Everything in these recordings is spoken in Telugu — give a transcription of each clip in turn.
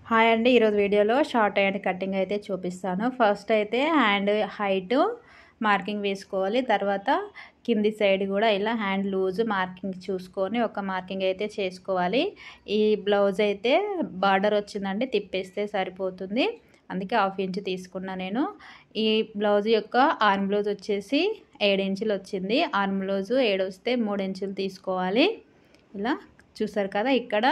హాయ్ అండి, ఈరోజు వీడియోలో షార్ట్ హ్యాండ్ కటింగ్ అయితే చూపిస్తాను. ఫస్ట్ అయితే హ్యాండ్ హైట్ మార్కింగ్ వేసుకోవాలి. తర్వాత కింది సైడ్ కూడా ఇలా హ్యాండ్ లూజ్ మార్కింగ్ చూసుకొని ఒక మార్కింగ్ అయితే చేసుకోవాలి. ఈ బ్లౌజ్ అయితే బార్డర్ వచ్చిందండి, తిప్పేస్తే సరిపోతుంది. అందుకే 1/2 ఇంచ్ తీసుకున్నా నేను. ఈ బ్లౌజ్ యొక్క ఆర్మ్ బ్లౌజ్ వచ్చేసి 7 ఇంచులు వచ్చింది. ఆర్మ్ బ్లౌజ్ 7 వస్తే 3 ఇంచులు తీసుకోవాలి. ఇలా చూసారు కదా, ఇక్కడ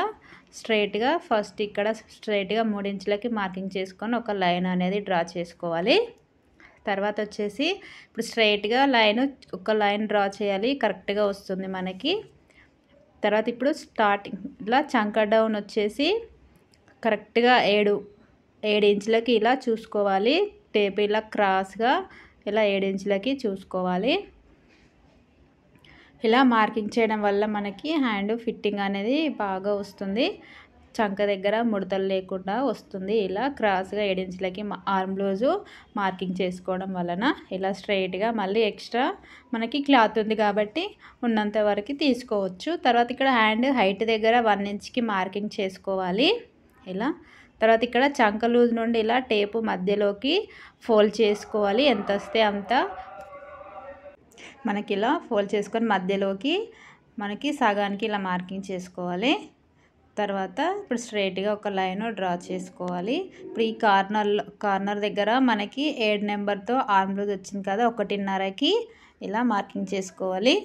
స్ట్రైట్గా ఫస్ట్ ఇక్కడ స్ట్రైట్గా 3 ఇంచులకి మార్కింగ్ చేసుకొని ఒక లైన్ అనేది డ్రా చేసుకోవాలి. తర్వాత వచ్చేసి ఇప్పుడు స్ట్రైట్గా ఒక లైన్ డ్రా చేయాలి, కరెక్ట్గా వస్తుంది మనకి. తర్వాత ఇప్పుడు స్టార్టింగ్ ఇలా చంక డౌన్ వచ్చేసి కరెక్ట్గా 7 ఇంచులకి ఇలా చూసుకోవాలి. టేప్ ఇలా క్రాస్గా ఇలా 7 ఇంచులకి చూసుకోవాలి. ఇలా మార్కింగ్ చేయడం వల్ల మనకి హ్యాండ్ ఫిట్టింగ్ అనేది బాగా వస్తుంది. చంక దగ్గర ముడతలు లేకుండా వస్తుంది. ఇలా క్రాస్గా 7 ఇంచులకి ఆర్మ్ బ్లౌజు మార్కింగ్ చేసుకోవడం వలన ఇలా స్ట్రైట్గా మళ్ళీ ఎక్స్ట్రా మనకి క్లాత్ ఉంది కాబట్టి ఉన్నంత వరకు తీసుకోవచ్చు. తర్వాత ఇక్కడ హ్యాండ్ హైట్ దగ్గర 1 ఇంచ్కి మార్కింగ్ చేసుకోవాలి. ఇలా తర్వాత ఇక్కడ చంక లూజ్ నుండి ఇలా టేపు మధ్యలోకి ఫోల్డ్ చేసుకోవాలి. ఎంత వస్తే అంత మనకి ఇలా ఫోల్డ్ చేసుకొని మధ్యలోకి మనకి సగానికి ఇలా మార్కింగ్ చేసుకోవాలి. తర్వాత ఇప్పుడు స్ట్రైట్గా ఒక లైన్ డ్రా చేసుకోవాలి. ఇప్పుడు ఈ కార్నర్ దగ్గర మనకి 7 నెంబర్తో ఆర్మ్ బ్లౌజ్ వచ్చింది కదా, 1.5కి ఇలా మార్కింగ్ చేసుకోవాలి.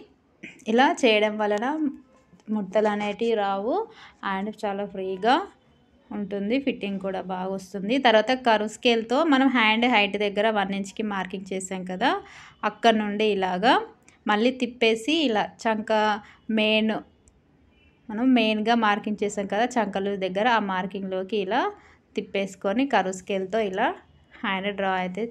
ఇలా చేయడం వలన ముడతలు అనేటివి రావు, అండ్ చాలా ఫ్రీగా ఉంటుంది, ఫిట్టింగ్ కూడా బాగా వస్తుంది. తర్వాత కర్వ్ స్కేల్తో మనం హ్యాండ్ హైట్ దగ్గర 1 ఇంచ్కి మార్కింగ్ చేసాం కదా, అక్కడ నుండి ఇలాగా మళ్ళీ తిప్పేసి ఇలా చంక మనం మెయిన్గా మార్కింగ్ చేసాం కదా చంకలు దగ్గర, ఆ మార్కింగ్లోకి ఇలా తిప్పేసుకొని కర్వ్ స్కేల్తో ఇలా హ్యాండ్ డ్రా అయితే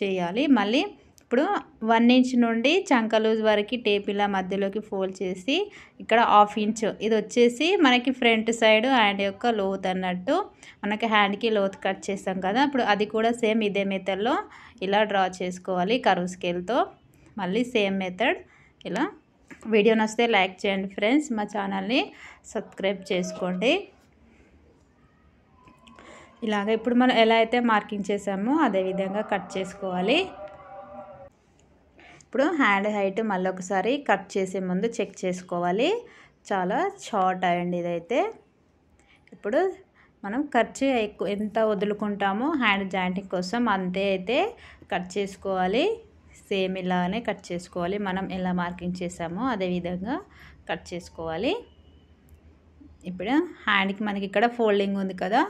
చేయాలి. మళ్ళీ ఇప్పుడు 1 ఇంచ్ నుండి చంక లూజ్ వరకు టేప్ ఇలా మధ్యలోకి ఫోల్డ్ చేసి ఇక్కడ 1/2 ఇంచ్ ఇది వచ్చేసి మనకి ఫ్రంట్ సైడ్ హ్యాండ్ యొక్క లోత్ అన్నట్టు. మనకి హ్యాండ్కి లోత్ కట్ చేస్తాం కదా, ఇప్పుడు అది కూడా సేమ్ ఇదే మెథడ్లో ఇలా డ్రా చేసుకోవాలి కర్వ్ స్కేల్తో. మళ్ళీ సేమ్ మెథడ్ ఇలా. వీడియో నచ్చితే లైక్ చేయండి ఫ్రెండ్స్, మా ఛానల్ని సబ్స్క్రైబ్ చేసుకోండి. ఇలాగ ఇప్పుడు మనం ఎలా అయితే మార్కింగ్ చేసామో అదే విధంగా కట్ చేసుకోవాలి. ఇప్పుడు హ్యాండ్ హైట్ మళ్ళీ ఒకసారి కట్ చేసే ముందు చెక్ చేసుకోవాలి. చాలా షార్ట్ అయ్యండి ఇదైతే. ఇప్పుడు మనం ఖర్చు ఎంత వదులుకుంటామో హ్యాండ్ జాయింటింగ్ కోసం అంతే అయితే కట్ చేసుకోవాలి. సేమ్ ఇలానే కట్ చేసుకోవాలి, మనం ఎలా మార్కింగ్ చేసామో అదే విధంగా కట్ చేసుకోవాలి. ఇప్పుడు హ్యాండ్కి మనకి ఇక్కడ ఫోల్డింగ్ ఉంది కదా,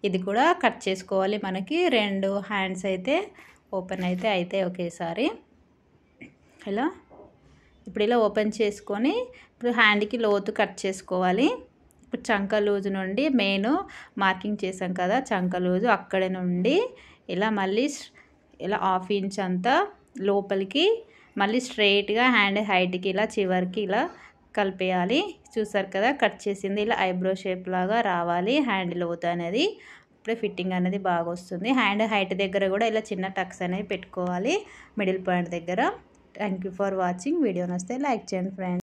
ఇది కూడా కట్ చేసుకోవాలి. మనకి 2 హ్యాండ్స్ అయితే ఓపెన్ అయితే ఒకేసారి ఇలా. ఇప్పుడు ఇలా ఓపెన్ చేసుకొని ఇప్పుడు హ్యాండ్కి లోతు కట్ చేసుకోవాలి. ఇప్పుడు చంక లూజ్ నుండి మెయిన్ మార్కింగ్ చేసాం కదా చంక లూజు, అక్కడ నుండి ఇలా మళ్ళీ ఇలా 1/2 ఇంచ్ అంతా లోపలికి మళ్ళీ స్ట్రైట్గా హ్యాండ్ హైట్కి ఇలా చివరికి ఇలా కలిపేయాలి. చూసారు కదా, కట్ చేసింది ఇలా ఐబ్రో షేప్ లాగా రావాలి హ్యాండ్ లోత్ అనేది. ఇప్పుడే ఫిట్టింగ్ అనేది బాగా వస్తుంది. హ్యాండ్ హైట్ దగ్గర కూడా ఇలా చిన్న టక్స్ అనేవి పెట్టుకోవాలి మిడిల్ పాయింట్ దగ్గర. Thank you for watching. Video నచ్చితే లైక్ చేయండి ఫ్రెండ్స్.